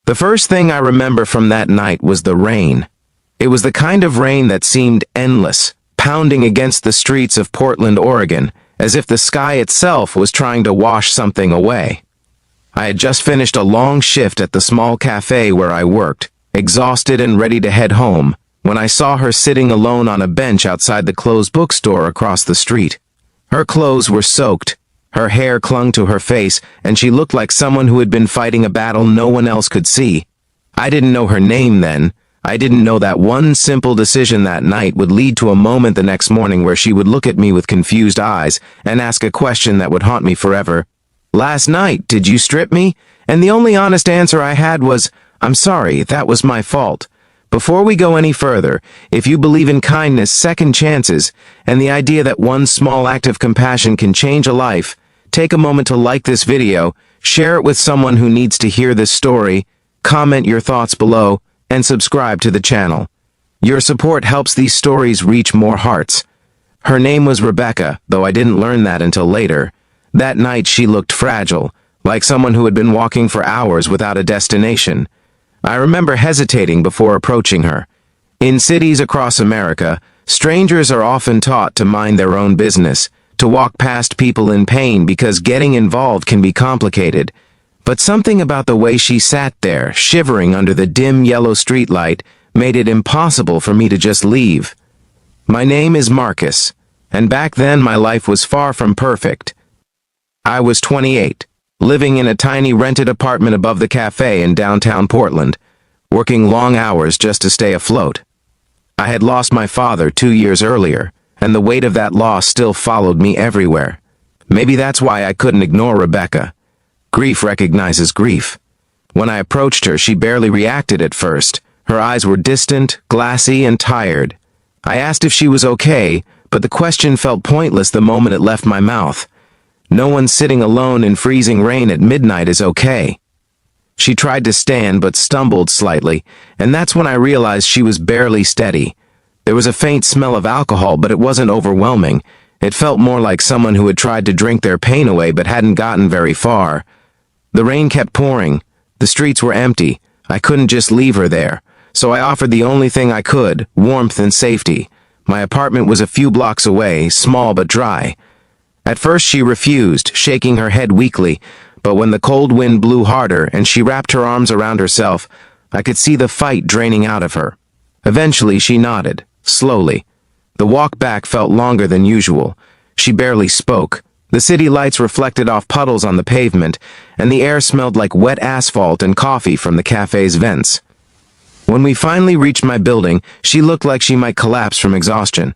The first thing I remember from that night was the rain. It was the kind of rain that seemed endless, pounding against the streets of Portland, Oregon, as if the sky itself was trying to wash something away. I had just finished a long shift at the small cafe where I worked, exhausted and ready to head home, when I saw her sitting alone on a bench outside the closed bookstore across the street. Her clothes were soaked, her hair clung to her face, and she looked like someone who had been fighting a battle no one else could see. I didn't know her name then. I didn't know that one simple decision that night would lead to a moment the next morning where she would look at me with confused eyes and ask a question that would haunt me forever. "Last night, did you strip me?" And the only honest answer I had was, "I'm sorry, that was my fault." Before we go any further, if you believe in kindness, second chances, and the idea that one small act of compassion can change a life, take a moment to like this video, share it with someone who needs to hear this story, comment your thoughts below, and subscribe to the channel. Your support helps these stories reach more hearts. Her name was Rebecca, though I didn't learn that until later. That night she looked fragile, like someone who had been walking for hours without a destination. I remember hesitating before approaching her. In cities across America, strangers are often taught to mind their own business, to walk past people in pain because getting involved can be complicated. But something about the way she sat there, shivering under the dim yellow streetlight, made it impossible for me to just leave. My name is Marcus, and back then my life was far from perfect. I was 28. Living in a tiny rented apartment above the cafe in downtown Portland, working long hours just to stay afloat. I had lost my father 2 years earlier, and the weight of that loss still followed me everywhere. Maybe that's why I couldn't ignore Rebecca. Grief recognizes grief. When I approached her, she barely reacted at first. Her eyes were distant, glassy, and tired. I asked if she was okay, but the question felt pointless the moment it left my mouth. No one sitting alone in freezing rain at midnight is okay. She tried to stand but stumbled slightly, and that's when I realized she was barely steady. There was a faint smell of alcohol, but it wasn't overwhelming. It felt more like someone who had tried to drink their pain away but hadn't gotten very far. The rain kept pouring. The streets were empty. I couldn't just leave her there, so I offered the only thing I could, warmth and safety. My apartment was a few blocks away, small but dry. At first she refused, shaking her head weakly, but when the cold wind blew harder and she wrapped her arms around herself, I could see the fight draining out of her. Eventually she nodded, slowly. The walk back felt longer than usual. She barely spoke. The city lights reflected off puddles on the pavement, and the air smelled like wet asphalt and coffee from the cafe's vents. When we finally reached my building, she looked like she might collapse from exhaustion.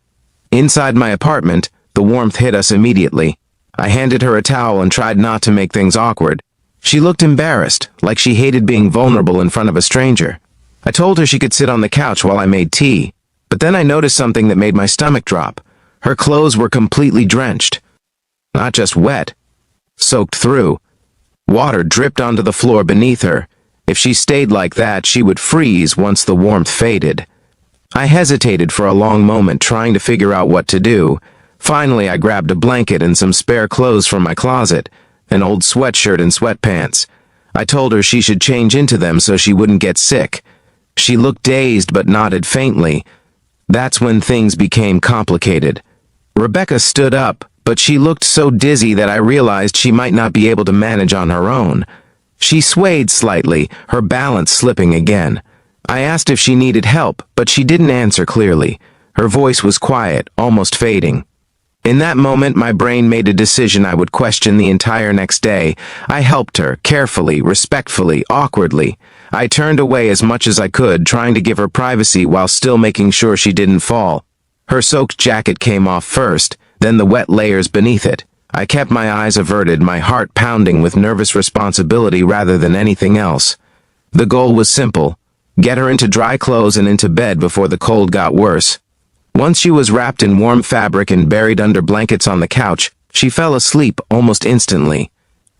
Inside my apartment, the warmth hit us immediately. I handed her a towel and tried not to make things awkward. She looked embarrassed, like she hated being vulnerable in front of a stranger. I told her she could sit on the couch while I made tea, but then I noticed something that made my stomach drop. Her clothes were completely drenched. Not just wet, soaked through. Water dripped onto the floor beneath her. If she stayed like that, she would freeze once the warmth faded. I hesitated for a long moment, trying to figure out what to do. Finally, I grabbed a blanket and some spare clothes from my closet, an old sweatshirt and sweatpants. I told her she should change into them so she wouldn't get sick. She looked dazed but nodded faintly. That's when things became complicated. Rebecca stood up, but she looked so dizzy that I realized she might not be able to manage on her own. She swayed slightly, her balance slipping again. I asked if she needed help, but she didn't answer clearly. Her voice was quiet, almost fading. In that moment, my brain made a decision I would question the entire next day. I helped her, carefully, respectfully, awkwardly. I turned away as much as I could, trying to give her privacy while still making sure she didn't fall. Her soaked jacket came off first, then the wet layers beneath it. I kept my eyes averted, my heart pounding with nervous responsibility rather than anything else. The goal was simple: get her into dry clothes and into bed before the cold got worse. Once she was wrapped in warm fabric and buried under blankets on the couch, she fell asleep almost instantly.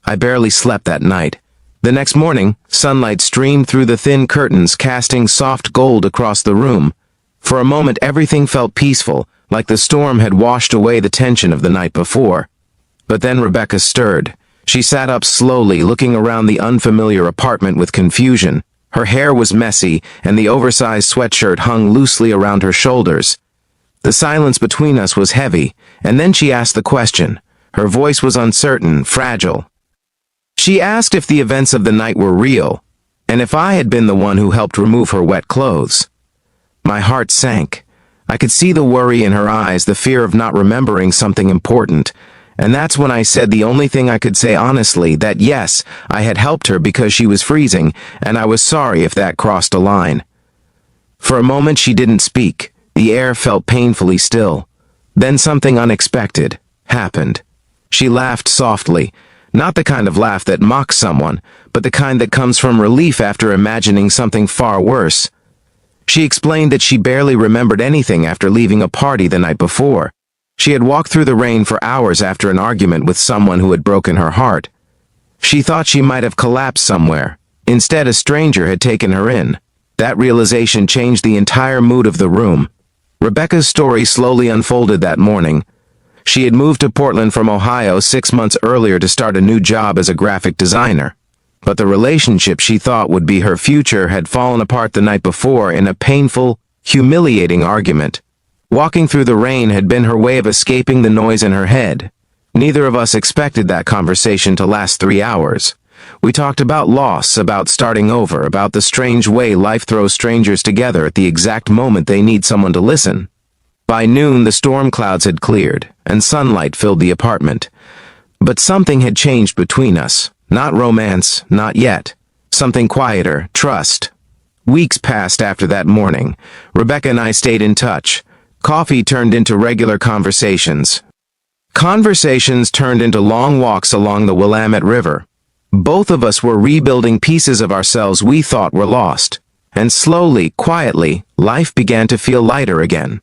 I barely slept that night. The next morning, sunlight streamed through the thin curtains, casting soft gold across the room. For a moment, everything felt peaceful, like the storm had washed away the tension of the night before. But then Rebecca stirred. She sat up slowly, looking around the unfamiliar apartment with confusion. Her hair was messy, and the oversized sweatshirt hung loosely around her shoulders. The silence between us was heavy, and then she asked the question. Her voice was uncertain, fragile. She asked if the events of the night were real, and if I had been the one who helped remove her wet clothes. My heart sank. I could see the worry in her eyes, the fear of not remembering something important, and that's when I said the only thing I could say honestly, that yes, I had helped her because she was freezing, and I was sorry if that crossed a line. For a moment she didn't speak. The air felt painfully still. Then something unexpected happened. She laughed softly, not the kind of laugh that mocks someone, but the kind that comes from relief after imagining something far worse. She explained that she barely remembered anything after leaving a party the night before. She had walked through the rain for hours after an argument with someone who had broken her heart. She thought she might have collapsed somewhere. Instead, a stranger had taken her in. That realization changed the entire mood of the room. Rebecca's story slowly unfolded that morning. She had moved to Portland from Ohio 6 months earlier to start a new job as a graphic designer. But the relationship she thought would be her future had fallen apart the night before in a painful, humiliating argument. Walking through the rain had been her way of escaping the noise in her head. Neither of us expected that conversation to last 3 hours. We talked about loss, about starting over, about the strange way life throws strangers together at the exact moment they need someone to listen. By noon, the storm clouds had cleared, and sunlight filled the apartment. But something had changed between us. Not romance, not yet. Something quieter, trust. Weeks passed after that morning. Rebecca and I stayed in touch. Coffee turned into regular conversations. Conversations turned into long walks along the Willamette River. Both of us were rebuilding pieces of ourselves we thought were lost. And slowly, quietly, life began to feel lighter again.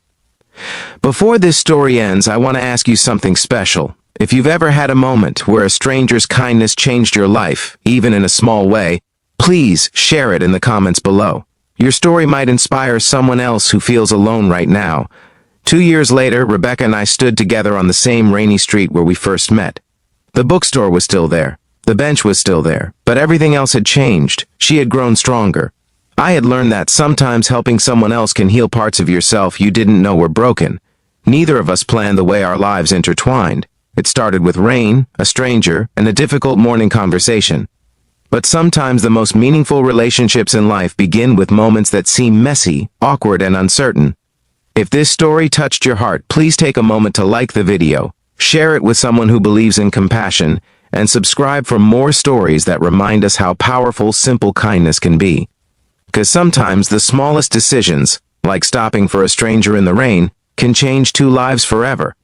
Before this story ends, I want to ask you something special. If you've ever had a moment where a stranger's kindness changed your life, even in a small way, please share it in the comments below. Your story might inspire someone else who feels alone right now. 2 years later, Rebecca and I stood together on the same rainy street where we first met. The bookstore was still there. The bench was still there. But everything else had changed. She had grown stronger. I had learned that sometimes helping someone else can heal parts of yourself you didn't know were broken. Neither of us planned the way our lives intertwined. It started with rain, a stranger, and a difficult morning conversation. But sometimes the most meaningful relationships in life begin with moments that seem messy, awkward, and uncertain. If this story touched your heart, please take a moment to like the video, share it with someone who believes in compassion, and subscribe for more stories that remind us how powerful simple kindness can be. Because sometimes the smallest decisions, like stopping for a stranger in the rain, can change 2 lives forever.